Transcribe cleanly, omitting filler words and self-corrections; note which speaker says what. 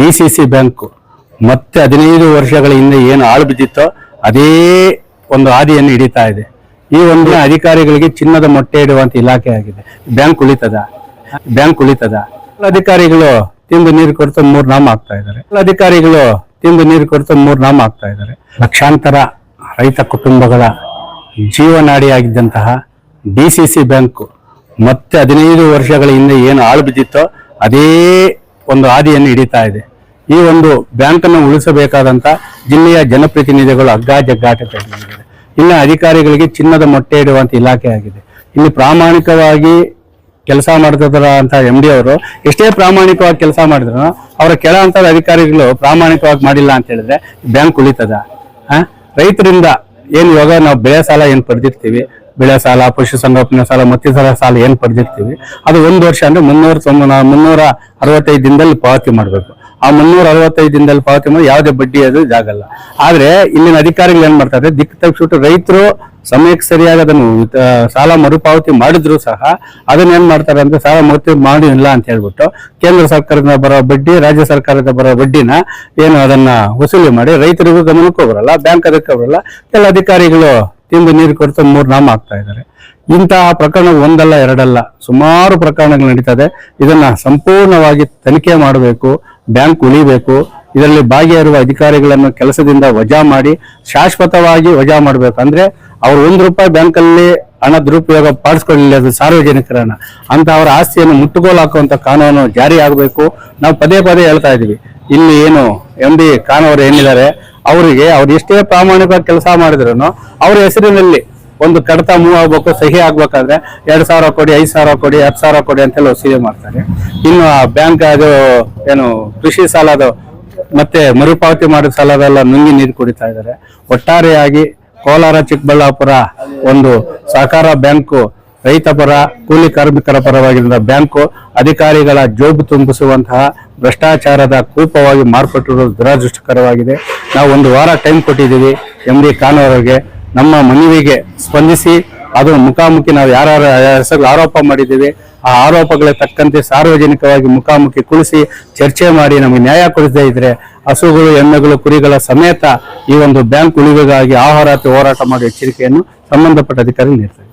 Speaker 1: DCC bank ಮತ್ತೆ 15 ವರ್ಷಗಳ ಹಿಂದೆ ಏನು ಆಳು ಬಿದ್ದಿತ್ತೋ ಅದೇ ಒಂದು ಹಾದಿಯನ್ನು ಹಿಡಿತಾ ಇದೆ. ಈ ಒಂದು ಅಧಿಕಾರಿಗಳಿಗೆ ಚಿನ್ನದ ಮೊಟ್ಟೆ ಇಡುವಂತ ಇಲಾಖೆ ಆಗಿದೆ. ಬ್ಯಾಂಕ್ ಉಳಿತದ ಅಧಿಕಾರಿಗಳು ತಿಂದು ನೀರು ಕೊಡ್ತಾ 3 ನಾಮ ಆಗ್ತಾ ಇದ್ದಾರೆ. ಲಕ್ಷಾಂತರ ರೈತ ಕುಟುಂಬಗಳ ಜೀವನಾಡಿಯಾಗಿದ್ದಂತಹ ಡಿಸಿಸಿ ಬ್ಯಾಂಕ್ ಮತ್ತೆ 15 ವರ್ಷಗಳ ಹಿಂದೆ ಏನು ಆಳು ಬಿದ್ದಿತ್ತೋ ಅದೇ ಒಂದು ಹಾದಿಯನ್ನು ಹಿಡಿತಾ ಇದೆ. ಈ ಒಂದು ಬ್ಯಾಂಕ್ ಅನ್ನು ಉಳಿಸಬೇಕಾದಂತ ಜಿಲ್ಲೆಯ ಜನಪ್ರತಿನಿಧಿಗಳು ಹಗ್ಗಾಜಗ್ಗಾಟ ತೆಗೆದಿದ್ದಾರೆ. ಇನ್ನು ಅಧಿಕಾರಿಗಳಿಗೆ ಚಿನ್ನದ ಮೊಟ್ಟೆ ಇಡುವಂತ ಇಲಾಖೆ ಆಗಿದೆ. ಇಲ್ಲಿ ಪ್ರಾಮಾಣಿಕವಾಗಿ ಕೆಲಸ ಮಾಡ್ತಿದ್ರ ಅಂತ MD ಅವರು ಎಷ್ಟೇ ಪ್ರಾಮಾಣಿಕವಾಗಿ ಕೆಲಸ ಮಾಡಿದ್ರು ಅವರ ಕೆಳ ಹಂತದ ಅಧಿಕಾರಿಗಳು ಪ್ರಾಮಾಣಿಕವಾಗಿ ಮಾಡಿಲ್ಲ ಅಂತ ಹೇಳಿದ್ರೆ ಬ್ಯಾಂಕ್ ಉಳಿತದ? ರೈತರಿಂದ ಏನು ಇವಾಗ ನಾವು ಬೆಳೆ ಸಾಲ ಏನು ಪಡೆದಿರ್ತೀವಿ, ಬೆಳೆ ಸಾಲ, ಪಶುಸಂಗೋಪನಾ ಸಾಲ, ಮತ್ತಿತರ ಸಾಲ ಏನು ಪಡೆದಿರ್ತೀವಿ ಅದು 1 ವರ್ಷ ಅಂದ್ರೆ 365 ದಿನದಲ್ಲಿ ಪಾವತಿ ಮಾಡಬೇಕು. ಆ 365 ದಿನದಲ್ಲಿ ಪಾವತಿ ಮಾಡಿ ಯಾವುದೇ ಬಡ್ಡಿ ಅದು ಜಾಗಲ್ಲ. ಆದ್ರೆ ಇಲ್ಲಿನ ಅಧಿಕಾರಿಗಳು ಏನ್ ಮಾಡ್ತಾರೆ, ದಿಕ್ಕು ತಪ್ಪಿಸ್ಬಿಟ್ಟು ರೈತರು ಸಮಯಕ್ಕೆ ಸರಿಯಾಗಿ ಅದನ್ನು ಸಾಲ ಮರುಪಾವತಿ ಮಾಡಿದ್ರು ಸಹ ಅದನ್ನ ಏನ್ ಮಾಡ್ತಾರೆ ಅಂದ್ರೆ ಸಾಲ ಮರುಪಾವತಿ ಮಾಡಿಲ್ಲ ಅಂತ ಹೇಳ್ಬಿಟ್ಟು ಕೇಂದ್ರ ಸರ್ಕಾರದಿಂದ ಬರೋ ಬಡ್ಡಿ, ರಾಜ್ಯ ಸರ್ಕಾರದ ಬರೋ ಬಡ್ಡಿನ ಏನು ಅದನ್ನ ವಸೂಲಿ ಮಾಡಿ ರೈತರಿಗೂ ಗಮನಕ್ಕೂ ಬರಲ್ಲ, ಬ್ಯಾಂಕ್ ಅದಕ್ಕೆ ಬರಲ್ಲ. ಕೆಲ ಅಧಿಕಾರಿಗಳು ತಿಂದು ನೀರು ಕೊಡ್ತಾ 3 ನಾಮ ಆಗ್ತಾ ಇದ್ದಾರೆ. ಇಂತಹ ಪ್ರಕರಣ ಒಂದಲ್ಲ ಎರಡಲ್ಲ, ಸುಮಾರು ಪ್ರಕರಣಗಳು ನಡೀತದೆ. ಇದನ್ನ ಸಂಪೂರ್ಣವಾಗಿ ತನಿಖೆ ಮಾಡಬೇಕು, ಬ್ಯಾಂಕ್ ಉಳಿಬೇಕು. ಇದರಲ್ಲಿ ಭಾಗಿಯಾಗಿರುವ ಅಧಿಕಾರಿಗಳನ್ನು ಕೆಲಸದಿಂದ ವಜಾ ಮಾಡಿ ಶಾಶ್ವತವಾಗಿ ವಜಾ ಮಾಡಬೇಕು. ಅಂದ್ರೆ ಅವ್ರು ₹1 ಬ್ಯಾಂಕಲ್ಲಿ ಹಣ ದುರುಪಯೋಗ ಪಾಡಿಸ್ಕೊಳ್ಳಿಲ್ಲ, ಅದು ಸಾರ್ವಜನಿಕರ ಹಣ ಅಂತ ಅವರ ಆಸ್ತಿಯನ್ನು ಮುಟ್ಟುಗೋಲು ಹಾಕುವಂತ ಕಾನೂನು ಜಾರಿ ಆಗಬೇಕು. ನಾವು ಪದೇ ಹೇಳ್ತಾ ಇದೀವಿ. ಇಲ್ಲಿ ಏನು MD ಖಾನ್ ಅವರು ಏನಿದ್ದಾರೆ, ಅವರಿಗೆ ಅವ್ರು ಎಷ್ಟೇ ಪ್ರಾಮಾಣಿಕವಾಗಿ ಕೆಲಸ ಮಾಡಿದ್ರು ಅವ್ರ ಹೆಸರಿನಲ್ಲಿ ಒಂದು ಕಡತ ಮೂವ್ ಆಗ್ಬೇಕು, ಸಹಿ ಆಗ್ಬೇಕಾದ್ರೆ 2,000 ಕೊಡಿ, 5,000 ಕೊಡಿ, 10,000 ಕೊಡಿ ಅಂತೆಲ್ಲ ವಸೂಲಿ ಮಾಡ್ತಾರೆ. ಇನ್ನು ಆ ಬ್ಯಾಂಕ್ ಅದು ಏನು ಕೃಷಿ ಸಾಲದು ಮತ್ತೆ ಮರುಪಾವತಿ ಮಾಡಿದ ಸಾಲದೆಲ್ಲ ನುಂಗಿ ನೀರು ಕುಡಿತಾ ಇದ್ದಾರೆ. ಒಟ್ಟಾರೆಯಾಗಿ ಕೋಲಾರ ಚಿಕ್ಕಬಳ್ಳಾಪುರ ಒಂದು ಸಹಕಾರ ಬ್ಯಾಂಕು ರೈತ ಪರ, ಕೂಲಿ ಕಾರ್ಮಿಕರ ಪರವಾಗಿರುವ ಬ್ಯಾಂಕು ಅಧಿಕಾರಿಗಳ ಜೋಬು ತುಂಬಿಸುವಂತಹ ಭ್ರಷ್ಟಾಚಾರದ ಕೂಪವಾಗಿ ಮಾರ್ಪಟ್ಟಿರುವುದು ದುರದೃಷ್ಟಕರವಾಗಿದೆ. ನಾವು 1 ವಾರ ಟೈಮ್ ಕೊಟ್ಟಿದ್ದೀವಿ MD ಖಾನ್ ಅವರಿಗೆ. ನಮ್ಮ ಮನವಿಗೆ ಸ್ಪಂದಿಸಿ ಅದು ಮುಖಾಮುಖಿ ನಾವು ಯಾರ ಹೆಸರು ಆರೋಪ ಮಾಡಿದ್ದೀವಿ ಆ ಆರೋಪಗಳಿಗೆ ತಕ್ಕಂತೆ ಸಾರ್ವಜನಿಕವಾಗಿ ಮುಖಾಮುಖಿ ಕುಳಿಸಿ ಚರ್ಚೆ ಮಾಡಿ ನಮಗೆ ನ್ಯಾಯ ಕೊಡಿಸದೇ ಇದ್ರೆ ಹಸುಗಳು, ಎಮ್ಮೆಗಳು, ಕುರಿಗಳ ಸಮೇತ ಈ ಒಂದು ಬ್ಯಾಂಕ್ ಉಳಿವಿಗಾಗಿ ಆಹೋರಾತ್ರಿ ಹೋರಾಟ ಮಾಡುವ ಎಚ್ಚರಿಕೆಯನ್ನು ಸಂಬಂಧಪಟ್ಟ ಅಧಿಕಾರಿಗಳು ನೀಡ್ತಾರೆ.